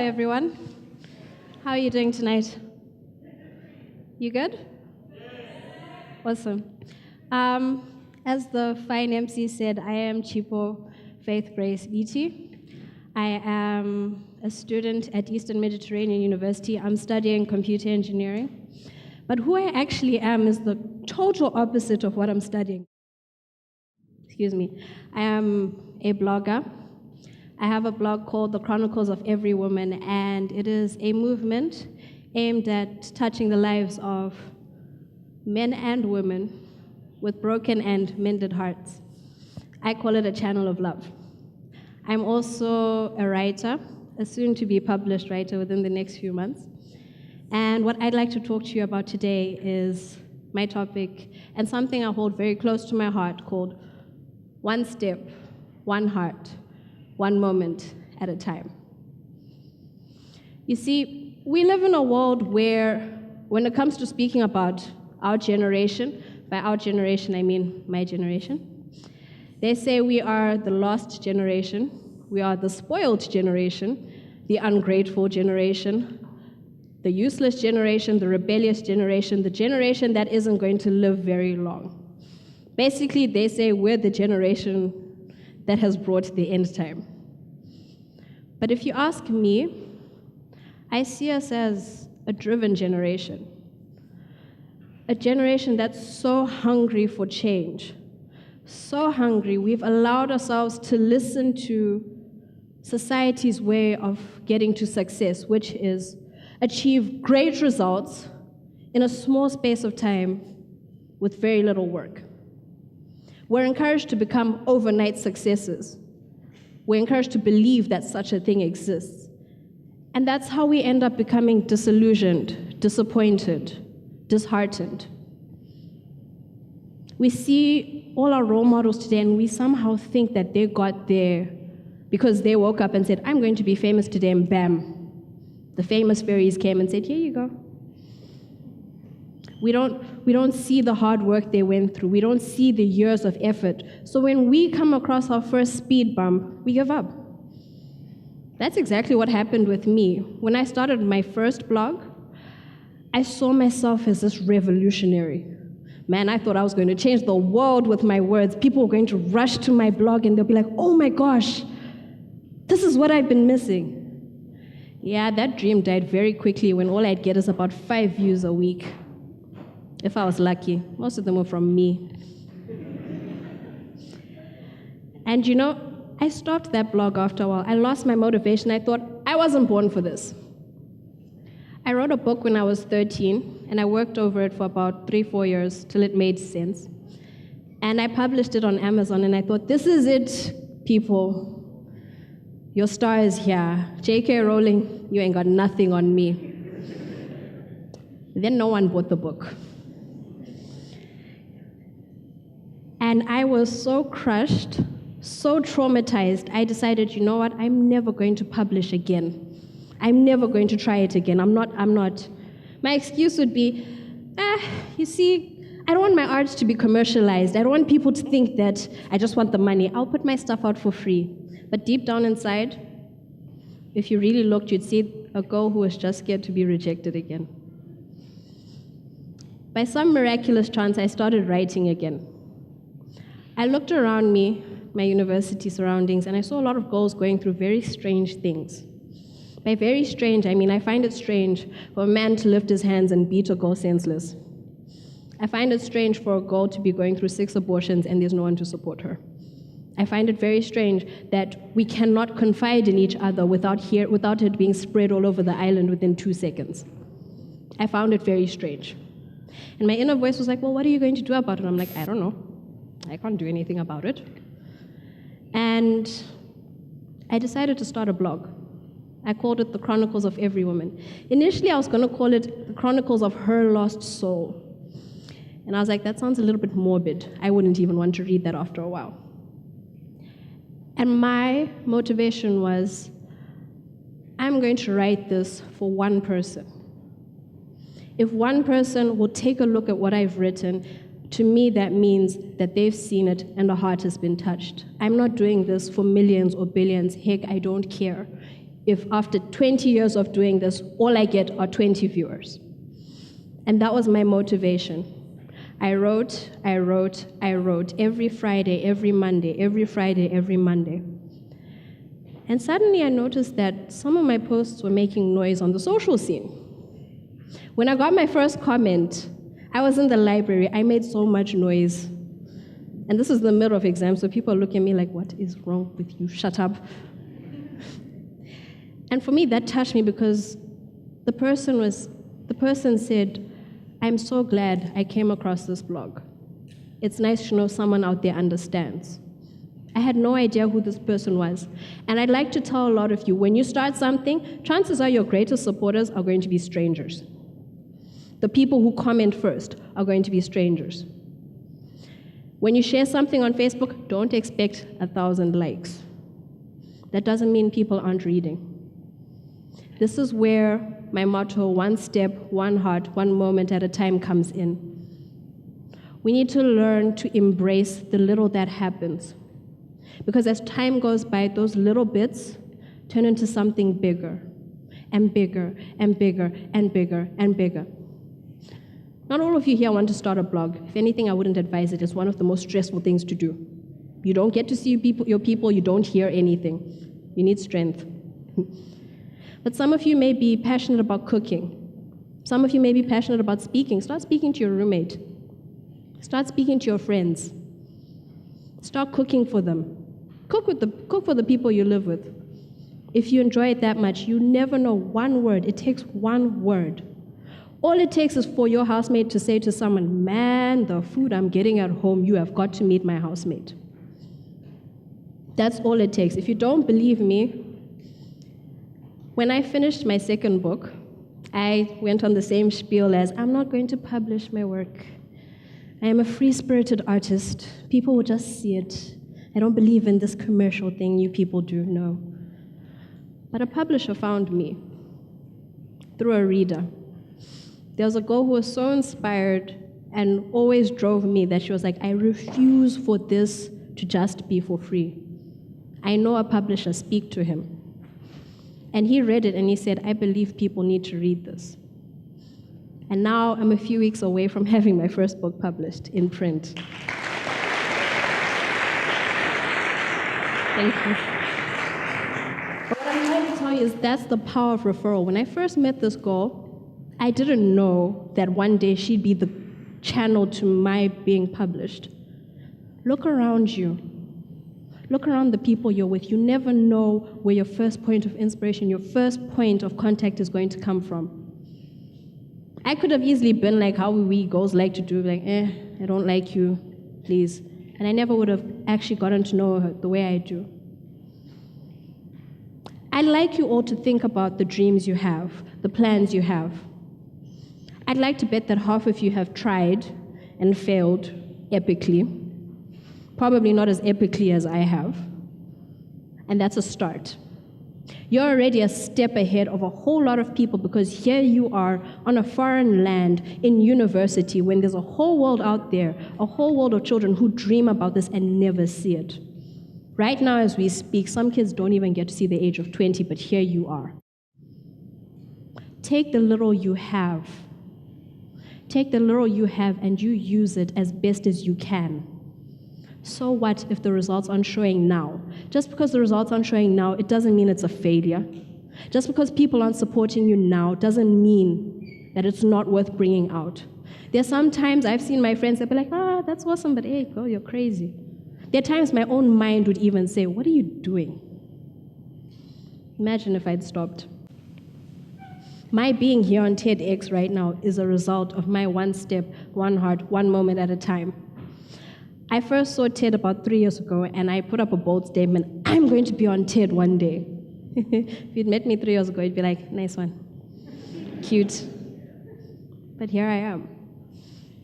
everyone. How are you doing tonight? You good? Awesome. As the fine MC said, I am Chipo, Faith Grace Biti. I am a student at Eastern Mediterranean University. I'm studying computer engineering. But who I actually am is the total opposite of what I'm studying. Excuse me. I am a blogger. I have a blog called The Chronicles of Every Woman, and it is a movement aimed at touching the lives of men and women with broken and mended hearts. I call it a channel of love. I'm also a writer, a soon-to-be published writer within the next few months. And what I'd like to talk to you about today is my topic and something I hold very close to my heart called One Step, One Heart, One Moment at a Time. You see, we live in a world where, when it comes to speaking about our generation, by our generation I mean my generation, they say we are the lost generation, we are the spoiled generation, the ungrateful generation, the useless generation, the rebellious generation, the generation that isn't going to live very long. Basically, they say we're the generation that has brought the end time. But if you ask me, I see us as a driven generation. A generation that's so hungry for change, so hungry. We've allowed ourselves to listen to society's way of getting to success, which is achieve great results in a small space of time with very little work. We're encouraged to become overnight successes. We're encouraged to believe that such a thing exists. And that's how we end up becoming disillusioned, disappointed, disheartened. We see all our role models today and we somehow think that they got there because they woke up and said, I'm going to be famous today, and bam, the famous fairies came and said, here you go. We don't see the hard work they went through. We don't see the years of effort. So when we come across our first speed bump, we give up. That's exactly what happened with me. When I started my first blog, I saw myself as this revolutionary. Man, I thought I was going to change the world with my words. People were going to rush to my blog and they'll be like, oh my gosh, this is what I've been missing. Yeah, that dream died very quickly when all I'd get is about 5 views a week. If I was lucky. Most of them were from me. And you know, I stopped that blog after a while. I lost my motivation. I thought, I wasn't born for this. I wrote a book when I was 13, and I worked over it for about 3-4 years till it made sense. And I published it on Amazon, and I thought, this is it, people. Your star is here. J.K. Rowling, you ain't got nothing on me. Then no one bought the book. And I was so crushed, so traumatized, I decided, you know what, I'm never going to publish again. I'm never going to try it again. I'm not. My excuse would be, you see, I don't want my art to be commercialized. I don't want people to think that I just want the money. I'll put my stuff out for free. But deep down inside, if you really looked, you'd see a girl who was just scared to be rejected again. By some miraculous chance, I started writing again. I looked around me, my university surroundings, and I saw a lot of girls going through very strange things. By very strange, I mean I find it strange for a man to lift his hands and beat a girl senseless. I find it strange for a girl to be going through 6 abortions and there's no one to support her. I find it very strange that we cannot confide in each other without it being spread all over the island within 2 seconds. I found it very strange. And my inner voice was like, well, what are you going to do about it? I'm like, I don't know. I can't do anything about it. And I decided to start a blog. I called it The Chronicles of Every Woman. Initially, I was going to call it The Chronicles of Her Lost Soul. And I was like, that sounds a little bit morbid. I wouldn't even want to read that after a while. And my motivation was, I'm going to write this for one person. If one person will take a look at what I've written, to me that means that they've seen it and the heart has been touched. I'm not doing this for millions or billions. Heck, I don't care. if after 20 years of doing this, all I get are 20 viewers? And that was my motivation. I wrote every Friday, every Monday, every Friday, every Monday. And suddenly I noticed that some of my posts were making noise on the social scene. When I got my first comment, I was in the library. I made so much noise. And this is the middle of exam, so people look at me like, what is wrong with you? Shut up. And for me, that touched me because the person said, I'm so glad I came across this blog. It's nice to know someone out there understands. I had no idea who this person was. And I'd like to tell a lot of you, when you start something, chances are your greatest supporters are going to be strangers. The people who comment first are going to be strangers. When you share something on Facebook, don't expect 1,000 likes. That doesn't mean people aren't reading. This is where my motto, one step, one heart, one moment at a time, comes in. We need to learn to embrace the little that happens. Because as time goes by, those little bits turn into something bigger, and bigger, and bigger, and bigger, and bigger. Not all of you here want to start a blog. If anything, I wouldn't advise it. It's one of the most stressful things to do. You don't get to see your people, you don't hear anything. You need strength. But some of you may be passionate about cooking. Some of you may be passionate about speaking. Start speaking to your roommate. Start speaking to your friends. Start cooking for them. Cook for the people you live with. If you enjoy it that much, you never know one word. It takes one word. All it takes is for your housemate to say to someone, man, the food I'm getting at home, you have got to meet my housemate. That's all it takes. If you don't believe me, when I finished my second book, I went on the same spiel as, I'm not going to publish my work. I am a free-spirited artist. People will just see it. I don't believe in this commercial thing you people do, no. But a publisher found me through a reader. There was a girl who was so inspired and always drove me that she was like, I refuse for this to just be for free. I know a publisher, speak to him. And he read it and he said, I believe people need to read this. And now I'm a few weeks away from having my first book published in print. Thank you. But what I'm trying to tell you is that's the power of referral. When I first met this girl, I didn't know that one day she'd be the channel to my being published. Look around you. Look around the people you're with. You never know where your first point of inspiration, your first point of contact is going to come from. I could have easily been like how we girls like to do, like, I don't like you, please. And I never would have actually gotten to know her the way I do. I'd like you all to think about the dreams you have, the plans you have. I'd like to bet that half of you have tried and failed epically. Probably not as epically as I have. And that's a start. You're already a step ahead of a whole lot of people because here you are on a foreign land in university when there's a whole world out there, a whole world of children who dream about this and never see it. Right now as we speak, some kids don't even get to see the age of 20, but here you are. Take the little you have. Take the little you have and you use it as best as you can. So what if the results aren't showing now? Just because the results aren't showing now, it doesn't mean it's a failure. Just because people aren't supporting you now doesn't mean that it's not worth bringing out. There's sometimes I've seen my friends, they'll be like, that's awesome, but hey, girl, you're crazy. There are times my own mind would even say, what are you doing? Imagine if I'd stopped. My being here on TEDx right now is a result of my one step, one heart, one moment at a time. I first saw TED about 3 years ago, and I put up a bold statement, I'm going to be on TED one day. If you'd met me 3 years ago, you'd be like, nice one. Cute. But here I am.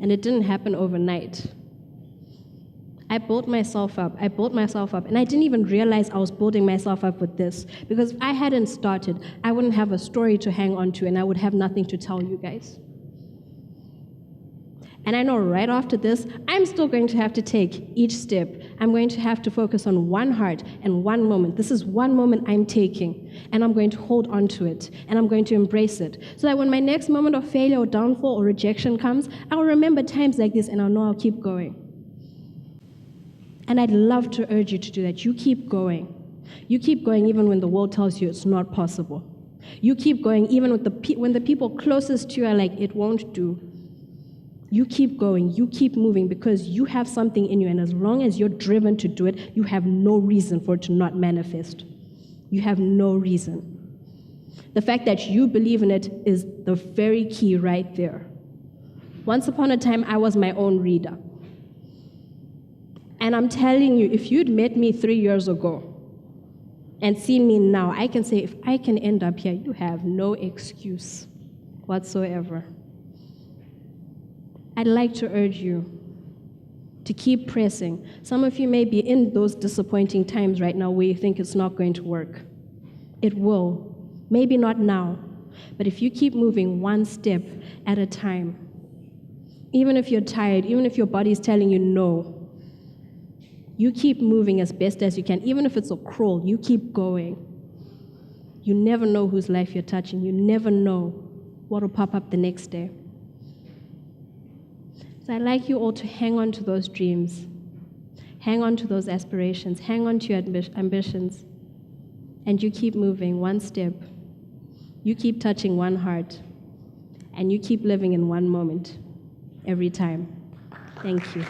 And it didn't happen overnight. I built myself up, and I didn't even realize I was building myself up with this, because if I hadn't started, I wouldn't have a story to hang on to, and I would have nothing to tell you guys. And I know right after this, I'm still going to have to take each step. I'm going to have to focus on one heart and one moment. This is one moment I'm taking, and I'm going to hold on to it, and I'm going to embrace it. So that when my next moment of failure or downfall or rejection comes, I'll remember times like this, and I'll know I'll keep going. And I'd love to urge you to do that. You keep going. You keep going even when the world tells you it's not possible. You keep going even when the people closest to you are like, it won't do. You keep going, you keep moving, because you have something in you, and as long as you're driven to do it, you have no reason for it to not manifest. You have no reason. The fact that you believe in it is the very key right there. Once upon a time, I was my own reader. And I'm telling you, if you'd met me 3 years ago and seen me now, I can say, if I can end up here, you have no excuse whatsoever. I'd like to urge you to keep pressing. Some of you may be in those disappointing times right now where you think it's not going to work. It will. Maybe not now. But if you keep moving one step at a time, even if you're tired, even if your body's telling you no, you keep moving as best as you can. Even if it's a crawl, you keep going. You never know whose life you're touching. You never know what will pop up the next day. So I'd like you all to hang on to those dreams, hang on to those aspirations, hang on to your ambitions, and you keep moving one step. You keep touching one heart, and you keep living in one moment every time. Thank you.